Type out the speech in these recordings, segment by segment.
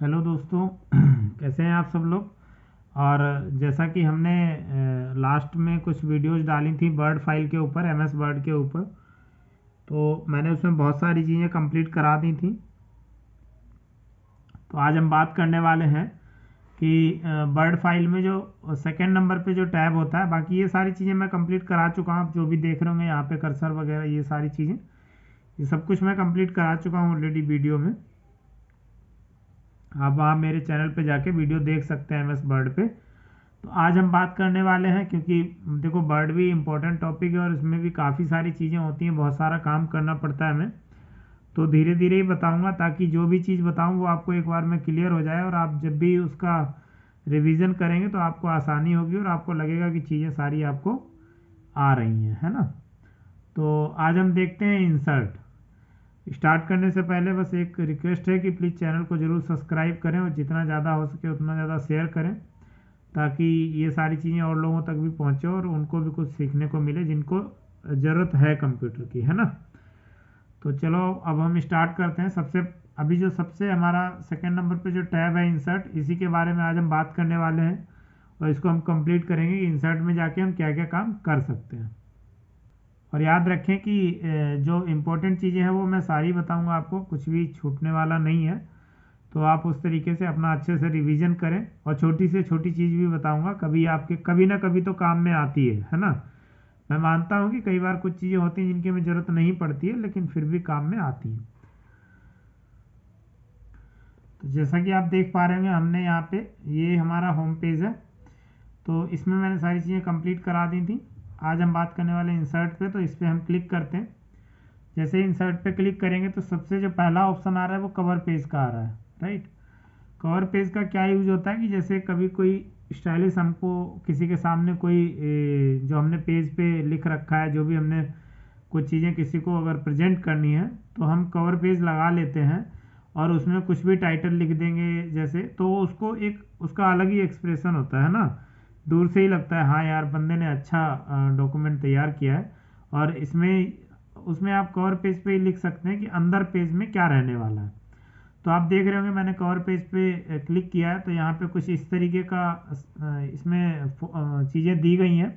Hello दोस्तों कैसे हैं आप सब लोग। और जैसा कि हमने लास्ट में कुछ वीडियोस डाली थी वर्ड फाइल के ऊपर, एमएस वर्ड के ऊपर, तो मैंने उसमें बहुत सारी चीज़ें कंप्लीट करा दी थी। तो आज हम बात करने वाले हैं कि वर्ड फाइल में जो सेकंड नंबर पे जो टैब होता है, बाकी ये सारी चीज़ें मैं कंप्लीट करा चुका हूँ। आप जो भी देख रहे होंगे यहाँ पे कर्सर वगैरह, ये सारी चीज़ें, ये सब कुछ मैं कंप्लीट करा चुका हूँ ऑलरेडी वीडियो में। आप वहाँ मेरे चैनल पे जाके वीडियो देख सकते हैं एमएस वर्ड पे। तो आज हम बात करने वाले हैं, क्योंकि देखो वर्ड भी इम्पोर्टेंट टॉपिक है और इसमें भी काफ़ी सारी चीज़ें होती हैं, बहुत सारा काम करना पड़ता है हमें। तो धीरे धीरे ही बताऊंगा ताकि जो भी चीज़ बताऊं वो आपको एक बार में क्लियर हो जाए, और आप जब भी उसका रिवीजन करेंगे तो आपको आसानी होगी और आपको लगेगा कि चीज़ें सारी आपको आ रही हैं, है ना। तो आज हम देखते हैं इंसर्ट। स्टार्ट करने से पहले बस एक रिक्वेस्ट है कि प्लीज़ चैनल को ज़रूर सब्सक्राइब करें और जितना ज़्यादा हो सके उतना ज़्यादा शेयर करें, ताकि ये सारी चीज़ें और लोगों तक भी पहुँचे और उनको भी कुछ सीखने को मिले जिनको ज़रूरत है कंप्यूटर की, है ना। तो चलो अब हम स्टार्ट करते हैं। अभी जो सबसे हमारा सेकंड नंबर पे जो टैब है इंसर्ट, इसी के बारे में आज हम बात करने वाले हैं और इसको हम कंप्लीट करेंगे कि इंसर्ट में जाके हम क्या क्या काम कर सकते हैं। और याद रखें कि जो इम्पोर्टेंट चीज़ें हैं वो मैं सारी बताऊंगा आपको, कुछ भी छूटने वाला नहीं है। तो आप उस तरीके से अपना अच्छे से रिवीजन करें, और छोटी से छोटी चीज़ भी बताऊंगा, कभी आपके कभी ना कभी तो काम में आती है ना। मैं मानता हूं कि कई बार कुछ चीज़ें होती हैं जिनकी हमें ज़रूरत नहीं पड़ती है, लेकिन फिर भी काम में आती हैं। तो जैसा कि आप देख पा रहे होंगे, हमने यहाँ पे ये हमारा होम पेज है, तो इसमें मैंने सारी चीज़ें कंप्लीट करा दी थी। आज हम बात करने वाले इंसर्ट पे, तो इस पर हम क्लिक करते हैं। जैसे इंसर्ट पे क्लिक करेंगे तो सबसे जो पहला ऑप्शन आ रहा है वो कवर पेज का आ रहा है, राइट। कवर पेज का क्या यूज होता है कि जैसे कभी कोई स्टाइलिश हमको किसी के सामने कोई जो हमने पेज पे लिख रखा है, जो भी हमने कुछ चीज़ें किसी को अगर प्रेजेंट करनी है, तो हम कवर पेज लगा लेते हैं और उसमें कुछ भी टाइटल लिख देंगे जैसे, तो उसको एक उसका अलग ही एक्सप्रेशन होता है ना। दूर से ही लगता है हाँ यार बंदे ने अच्छा डॉक्यूमेंट तैयार किया है। और इसमें उसमें आप कवर पेज पे ही लिख सकते हैं कि अंदर पेज में क्या रहने वाला है। तो आप देख रहे होंगे मैंने कवर पेज पे क्लिक किया है, तो यहाँ पे कुछ इस तरीके का इसमें चीज़ें दी गई हैं।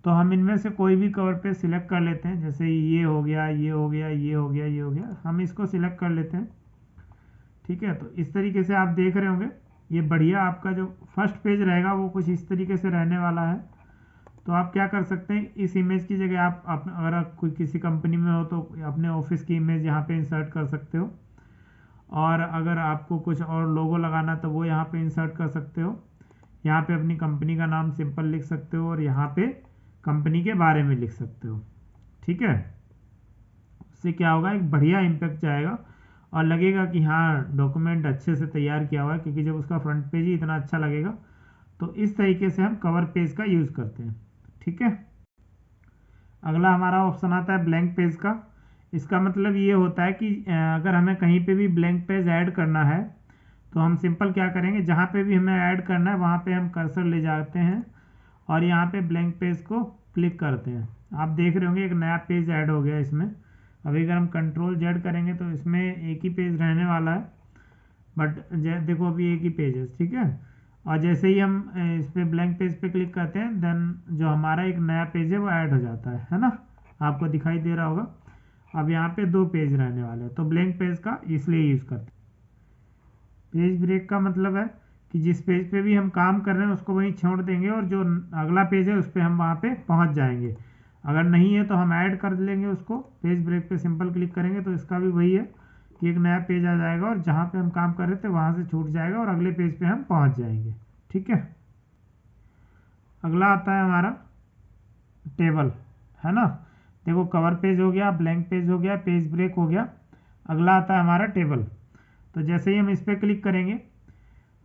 तो हम इनमें से कोई भी कवर पेज सिलेक्ट कर लेते हैं, जैसे ये हो गया, ये हो गया, ये हो गया, ये हो गया, हम इसको सिलेक्ट कर लेते हैं। ठीक है, तो इस तरीके से आप देख रहे होंगे ये बढ़िया आपका जो फर्स्ट पेज रहेगा वो कुछ इस तरीके से रहने वाला है। तो आप क्या कर सकते हैं, इस इमेज की जगह आप अगर आप कोई किसी कंपनी में हो तो अपने ऑफिस की इमेज यहाँ पे इंसर्ट कर सकते हो, और अगर आपको कुछ और लोगो लगाना तो वो यहाँ पे इंसर्ट कर सकते हो। यहाँ पे अपनी कंपनी का नाम सिंपल लिख सकते हो और यहाँ पे कंपनी के बारे में लिख सकते हो। ठीक है, उससे क्या होगा, एक बढ़िया इम्पैक्ट जाएगा और लगेगा कि हाँ डॉक्यूमेंट अच्छे से तैयार किया हुआ है, क्योंकि जब उसका फ्रंट पेज ही इतना अच्छा लगेगा। तो इस तरीके से हम कवर पेज का यूज़ करते हैं। ठीक है, अगला हमारा ऑप्शन आता है ब्लैंक पेज का। इसका मतलब ये होता है कि अगर हमें कहीं पे भी ब्लैंक पेज ऐड करना है, तो हम सिंपल क्या करेंगे, जहाँ पे भी हमें ऐड करना है वहाँ पे हम कर्सर ले जाते हैं और यहाँ पे ब्लैंक पेज को क्लिक करते हैं। आप देख रहे होंगे एक नया पेज ऐड हो गया इसमें। अभी अगर हम कंट्रोल जेड करेंगे तो इसमें एक ही पेज रहने वाला है, बट देखो अभी एक ही पेज है, ठीक है। और जैसे ही हम इस पे ब्लैंक पेज पे क्लिक करते हैं, देन जो हमारा एक नया पेज है वो ऐड हो जाता है ना। आपको दिखाई दे रहा होगा। अब यहाँ पे दो पेज रहने वाले हैं, तो ब्लैंक पेज का इसलिए यूज़ करते हैं। पेज ब्रेक का मतलब है कि जिस पेज पे भी हम काम कर रहे हैं उसको वहीं छोड़ देंगे और जो अगला पेज है उस पर हम वहाँ पे पहुँच जाएंगे। अगर नहीं है तो हम ऐड कर लेंगे उसको, पेज ब्रेक पे सिंपल क्लिक करेंगे तो इसका भी वही है कि एक नया पेज आ जाएगा और जहाँ पे हम काम कर रहे थे वहाँ से छूट जाएगा और अगले पेज पे हम पहुँच जाएंगे। ठीक है, अगला आता है हमारा टेबल, है ना। देखो कवर पेज हो गया, ब्लैंक पेज हो गया, पेज ब्रेक हो गया, अगला आता है हमारा टेबल। तो जैसे ही हम इस पर क्लिक करेंगे,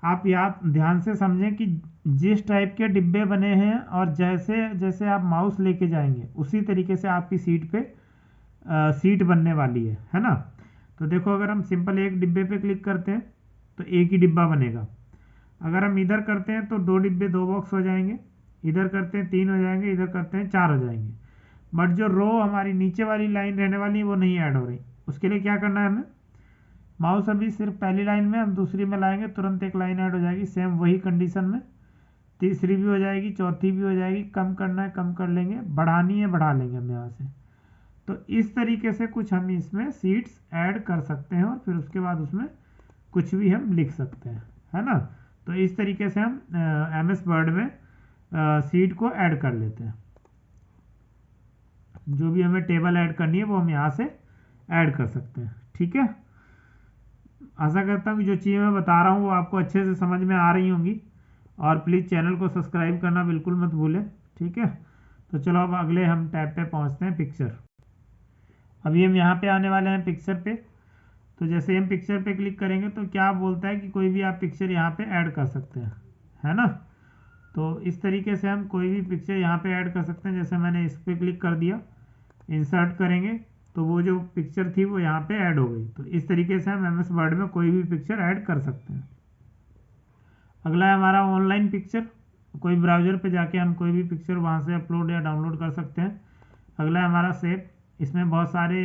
आप याद ध्यान से समझें कि जिस टाइप के डिब्बे बने हैं और जैसे जैसे आप माउस लेके जाएंगे उसी तरीके से आपकी सीट पे सीट बनने वाली है ना। तो देखो अगर हम सिंपल एक डिब्बे पे क्लिक करते हैं तो एक ही डिब्बा बनेगा। अगर हम इधर करते हैं तो दो डिब्बे, दो बॉक्स हो जाएंगे, इधर करते हैं तीन हो जाएंगे, इधर करते हैं चार हो जाएंगे। बट जो रो हमारी नीचे वाली लाइन रहने वाली है वो नहीं ऐड हो रही। उसके लिए क्या करना है हमें, माउस अभी सिर्फ पहली लाइन में, हम दूसरी में लाएंगे तुरंत एक लाइन ऐड हो जाएगी सेम वही कंडीशन में, तीसरी भी हो जाएगी, चौथी भी हो जाएगी। कम करना है कम कर लेंगे, बढ़ानी है बढ़ा लेंगे हम यहाँ से। तो इस तरीके से कुछ हम इसमें सीट्स ऐड कर सकते हैं और फिर उसके बाद उसमें कुछ भी हम लिख सकते हैं, है ना। तो इस तरीके से हम MS वर्ड में सीट को ऐड कर लेते हैं। जो भी हमें टेबल ऐड करनी है वो हम यहाँ से ऐड कर सकते हैं, ठीक है। आशा करता हूँ कि जो चीज़ें मैं बता रहा हूँ वो आपको अच्छे से समझ में आ रही होंगी। और प्लीज़ चैनल को सब्सक्राइब करना बिल्कुल मत भूलें, ठीक है। तो चलो अब अगले हम टैब पे पहुँचते हैं, पिक्चर। अभी हम यहाँ पे आने वाले हैं पिक्चर पे। तो जैसे हम पिक्चर पे क्लिक करेंगे तो क्या बोलता है कि कोई भी आप पिक्चर यहाँ पे ऐड कर सकते हैं, है ना। तो इस तरीके से हम कोई भी पिक्चर यहाँ पे ऐड कर सकते हैं। जैसे मैंने इस पर क्लिक कर दिया, इंसर्ट करेंगे तो वो जो पिक्चर थी वो यहाँ पे ऐड हो गई। तो इस तरीके से हम MS वर्ड में कोई भी पिक्चर ऐड कर सकते हैं। अगला है हमारा ऑनलाइन पिक्चर। कोई ब्राउज़र पे जाके हम कोई भी पिक्चर वहाँ से अपलोड या डाउनलोड कर सकते हैं। अगला है हमारा सेव। इसमें बहुत सारे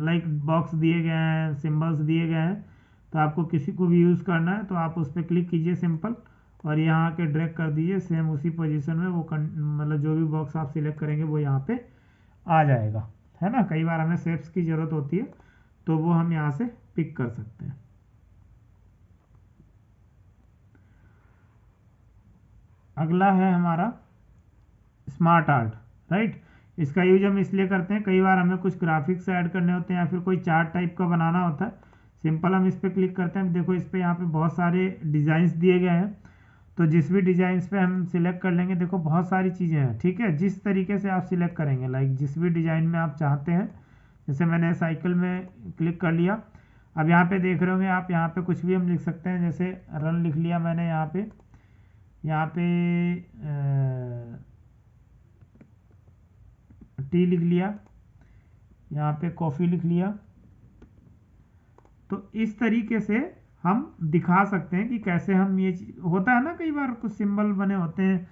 लाइक बॉक्स दिए गए हैं, सिंबल्स दिए गए हैं। तो आपको किसी को भी यूज़ करना है तो आप उस पर क्लिक कीजिए सिंपल, और यहाँ के ड्रैग कर दीजिए सेम उसी पोजीशन में। वो मतलब जो भी बॉक्स आप सिलेक्ट करेंगे वो यहाँ पे आ जाएगा, है ना। कई बार हमें शेप्स की ज़रूरत होती है तो वो हम यहाँ से पिक कर सकते हैं। अगला है हमारा स्मार्ट आर्ट, राइट। इसका यूज हम इसलिए करते हैं, कई बार हमें कुछ ग्राफिक्स ऐड करने होते हैं या फिर कोई चार्ट टाइप का बनाना होता है। सिंपल हम इस पर क्लिक करते हैं। देखो इस पर यहाँ पे बहुत सारे डिज़ाइंस दिए गए हैं। तो जिस भी डिज़ाइंस पे हम सिलेक्ट कर लेंगे, देखो बहुत सारी चीज़ें हैं, ठीक है। जिस तरीके से आप सिलेक्ट करेंगे, लाइक जिस भी डिज़ाइन में आप चाहते हैं। जैसे मैंने साइकिल में क्लिक कर लिया। अब यहाँ पे देख रहे होंगे आप, यहाँ पे कुछ भी हम लिख सकते हैं। जैसे रन लिख लिया मैंने यहाँ पे टी लिख लिया, यहाँ पे कॉफ़ी लिख लिया। तो इस तरीके से हम दिखा सकते हैं कि कैसे हम ये होता है ना, कई बार कुछ सिंबल बने होते हैं,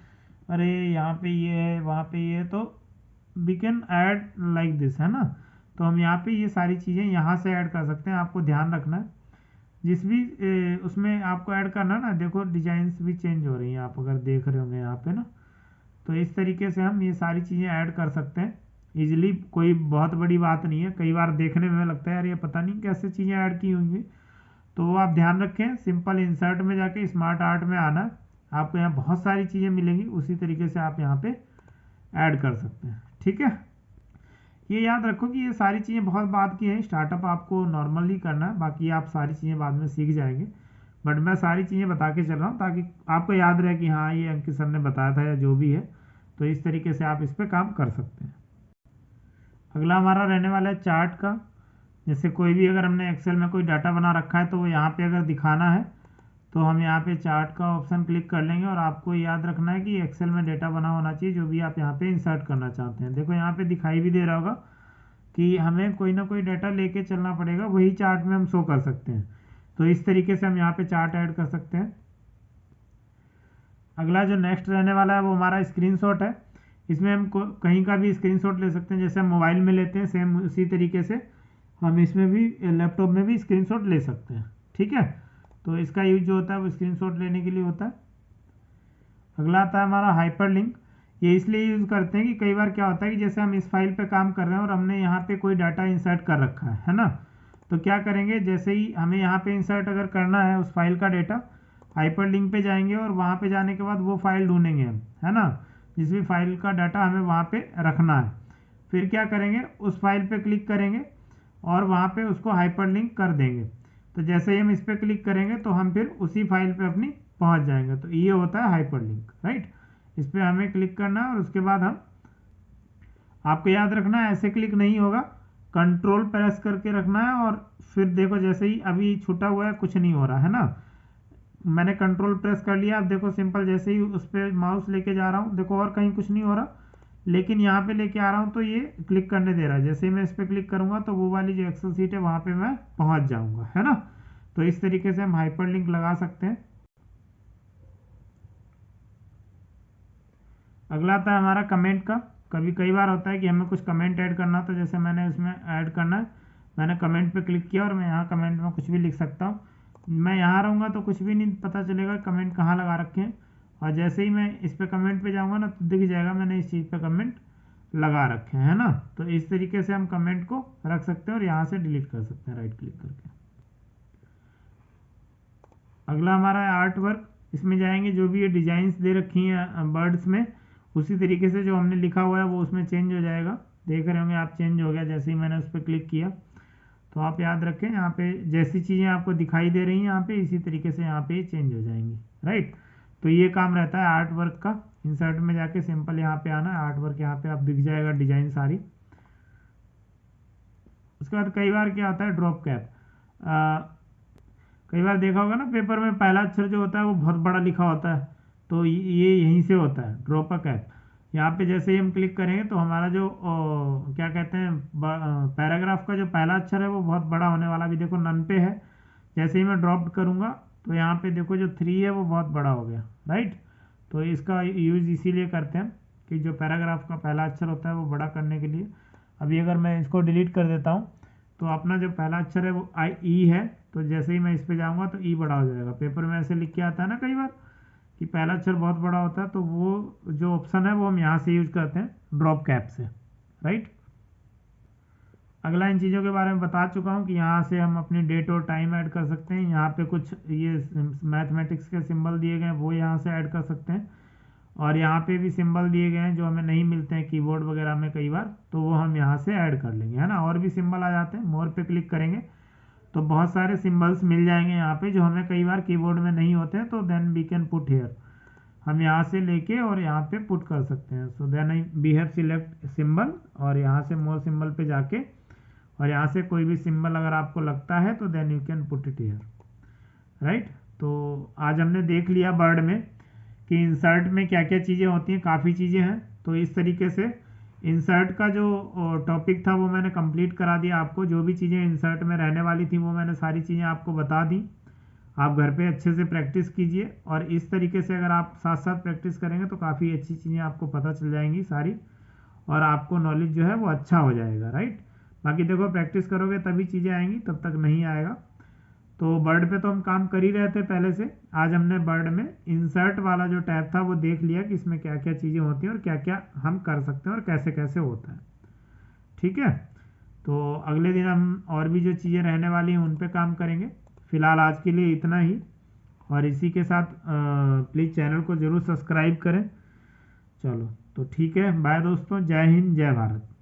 अरे यहाँ पे ये है वहाँ पे ये है, तो we can add like this, है ना। तो हम यहाँ पे ये सारी चीज़ें यहाँ से ऐड कर सकते हैं। आपको ध्यान रखना है जिस भी उसमें आपको ऐड करना ना, देखो डिजाइन्स भी चेंज हो रही हैं, आप अगर देख रहे होंगे यहाँ पे ना। तो इस तरीके से हम ये सारी चीज़ें ऐड कर सकते हैं इजीली। कोई बहुत बड़ी बात नहीं है। कई बार देखने में लगता है यार ये पता नहीं कैसे चीज़ें ऐड की होंगी, तो वो आप ध्यान रखें। सिंपल इंसर्ट में जाके स्मार्ट आर्ट में आना, आपको यहाँ बहुत सारी चीज़ें मिलेंगी। उसी तरीके से आप यहाँ पे ऐड कर सकते हैं, ठीक है। ये याद रखो कि ये सारी चीज़ें बहुत बात की हैं, स्टार्टअप आपको नॉर्मली करना है, बाकी आप सारी चीज़ें बाद में सीख जाएंगे। बट मैं सारी चीज़ें बता के चल रहा हूँ ताकि आपको याद रहे कि हाँ ये अंकित सर ने बताया था या जो भी है। तो इस तरीके से आप इस पर काम कर सकते हैं। अगला हमारा रहने वाला है चार्ट का। जैसे कोई भी अगर हमने एक्सेल में कोई डाटा बना रखा है तो वो यहाँ पे अगर दिखाना है तो हम यहाँ पे चार्ट का ऑप्शन क्लिक कर लेंगे। और आपको याद रखना है कि एक्सेल में डेटा बना होना चाहिए जो भी आप यहाँ पे इंसर्ट करना चाहते हैं। देखो यहाँ पे दिखाई भी दे रहा होगा कि हमें कोई ना कोई डाटा लेके चलना पड़ेगा, वही चार्ट में हम शो कर सकते हैं। तो इस तरीके से हम यहाँ पे चार्ट ऐड कर सकते हैं। अगला जो नेक्स्ट रहने वाला है वो हमारा स्क्रीनशॉट है। इसमें हम कहीं का भी स्क्रीनशॉट ले सकते हैं, जैसे हम मोबाइल में लेते हैं सेम उसी तरीके से हम इसमें भी लैपटॉप में भी स्क्रीनशॉट ले सकते हैं, ठीक है। तो इसका यूज जो होता है वो स्क्रीनशॉट लेने के लिए होता है। अगला आता है हमारा हाइपर लिंक। ये इसलिए यूज़ करते हैं कि कई बार क्या होता है कि जैसे हम इस फाइल पे काम कर रहे हैं और हमने यहाँ पे कोई डाटा इंसर्ट कर रखा है ना। तो क्या करेंगे, जैसे ही हमें यहाँ पे इंसर्ट अगर करना है उस फाइल का डेटा, हाइपर लिंक पे जाएंगे और वहाँ पे जाने के बाद वो फाइल ढूंढेंगे हम, है ना। जिस भी फाइल का डाटा हमें वहाँ पे रखना है, फिर क्या करेंगे उस फाइल पे क्लिक करेंगे और वहाँ पे उसको हाइपर लिंक कर देंगे। तो जैसे ही हम इस पर क्लिक करेंगे तो हम फिर उसी फाइल पे अपनी पहुँच जाएंगे। तो ये होता है हाइपर लिंक, राइट। इस पर हमें क्लिक करना है और उसके बाद हम, आपको याद रखना है ऐसे क्लिक नहीं होगा, कंट्रोल प्रेस करके रखना है। और फिर देखो जैसे ही अभी छूटा हुआ है कुछ नहीं हो रहा है ना, मैंने कंट्रोल प्रेस कर लिया। अब देखो सिंपल जैसे ही उस पर माउस लेके जा रहा हूँ, देखो और कहीं कुछ नहीं हो रहा, लेकिन यहाँ पे लेके आ रहा हूँ तो ये क्लिक करने दे रहा है। जैसे ही मैं इस पर क्लिक करूँगा तो वो वाली जो एक्सेल सीट है वहाँ पे मैं पहुँच जाऊँगा, है ना। तो इस तरीके से हम हाइपर लिंक लगा सकते हैं। अगला आता है हमारा कमेंट का। कई बार होता है कि हमें कुछ कमेंट ऐड करना, तो जैसे मैंने इसमें ऐड करना है मैंने कमेंट पे क्लिक किया और मैं यहाँ कमेंट में कुछ भी लिख सकता हूँ। मैं यहाँ रहूँगा तो कुछ भी नहीं पता चलेगा कमेंट कहाँ लगा रखे हैं, और जैसे ही मैं इस पे कमेंट पे जाऊँगा ना तो दिख जाएगा मैंने इस चीज़ पे कमेंट लगा रखे हैं, है ना। तो इस तरीके से हम कमेंट को रख सकते हैं और यहाँ से डिलीट कर सकते हैं राइट क्लिक करके। अगला हमारा है आर्ट वर्क। इसमें जाएंगे, जो भी ये डिजाइंस दे रखी हैं बर्ड्स में, उसी तरीके से जो हमने लिखा हुआ है वो उसमें चेंज हो जाएगा। देख रहे होंगे आप, चेंज हो गया जैसे ही मैंने उस पर क्लिक किया। तो आप याद रखें, यहाँ पे जैसी चीज़ें आपको दिखाई दे रही हैं यहाँ पे, इसी तरीके से यहाँ पे चेंज हो जाएंगी, राइट। तो ये काम रहता है आर्ट वर्क का। इंसर्ट में जाके सिंपल यहाँ पे आना है, आर्ट वर्क यहाँ पे आप दिख जाएगा डिजाइन सारी। उसके बाद कई बार क्या होता है, ड्रॉप कैप। कई बार देखा होगा ना पेपर में पहला अक्षर जो होता है वो बहुत बड़ा लिखा होता है, तो ये यहीं से होता है, ड्रॉप अ कैप। यहाँ पे जैसे ही हम क्लिक करेंगे तो हमारा जो क्या कहते हैं पैराग्राफ का जो पहला अक्षर है वो बहुत बड़ा होने वाला, भी देखो नन पे है। जैसे ही मैं ड्रॉप करूँगा तो यहाँ पे देखो जो 3 है वो बहुत बड़ा हो गया, राइट। तो इसका यूज़ इसीलिए करते हैं कि जो पैराग्राफ का पहला अक्षर होता है वो बड़ा करने के लिए। अभी अगर मैं इसको डिलीट कर देता हूँ तो अपना जो पहला अक्षर है वो ई है, तो जैसे ही मैं इस पे जाऊँगा तो ई बड़ा हो जाएगा। पेपर में ऐसे लिख के आता है ना कई बार कि पहला अक्षर बहुत बड़ा होता है, तो वो जो ऑप्शन है वो हम यहाँ से यूज करते हैं ड्रॉप कैप से, राइट। अगला इन चीज़ों के बारे में बता चुका हूँ कि यहाँ से हम अपनी डेट और टाइम ऐड कर सकते हैं। यहाँ पे कुछ ये मैथमेटिक्स के सिंबल दिए गए हैं वो यहाँ से ऐड कर सकते हैं, और यहाँ पे भी सिंबल दिए गए हैं जो हमें नहीं मिलते हैं कीबोर्ड वगैरह में कई बार, तो वो हम यहाँ से ऐड कर लेंगे, है ना। और भी सिंबल आ जाते हैं, मोर पे क्लिक करेंगे तो बहुत सारे सिंबल्स मिल जाएंगे यहाँ पे जो हमें कई बार कीबोर्ड में नहीं होते हैं, तो then we can put here. हम यहाँ से लेके और यहाँ पे पुट कर सकते हैं। So then we have select symbol, और यहाँ से मोर सिंबल पे जाके और यहाँ से कोई भी सिंबल अगर आपको लगता है तो then you can put it here, right. तो आज हमने देख लिया वर्ड में कि इंसर्ट में क्या क्या चीज़ें होती हैं, काफ़ी चीज़ें हैं। तो इस तरीके से इंसर्ट का जो टॉपिक था वो मैंने कंप्लीट करा दिया आपको। जो भी चीज़ें इंसर्ट में रहने वाली थी वो मैंने सारी चीज़ें आपको बता दी। आप घर पे अच्छे से प्रैक्टिस कीजिए, और इस तरीके से अगर आप साथ साथ प्रैक्टिस करेंगे तो काफ़ी अच्छी चीज़ें आपको पता चल जाएंगी सारी, और आपको नॉलेज जो है वो अच्छा हो जाएगा, राइट। बाकी देखो प्रैक्टिस करोगे तभी चीज़ें आएंगी, तब तक नहीं आएगा। तो वर्ड पे तो हम काम कर ही रहे थे पहले से। आज हमने वर्ड में इंसर्ट वाला जो टैब था वो देख लिया कि इसमें क्या क्या चीज़ें होती हैं और क्या क्या हम कर सकते हैं और कैसे कैसे होता है, ठीक है। तो अगले दिन हम और भी जो चीज़ें रहने वाली हैं उन पे काम करेंगे। फिलहाल आज के लिए इतना ही, और इसी के साथ प्लीज़ चैनल को ज़रूर सब्सक्राइब करें। चलो तो ठीक है, बाय दोस्तों, जय हिंद जय भारत।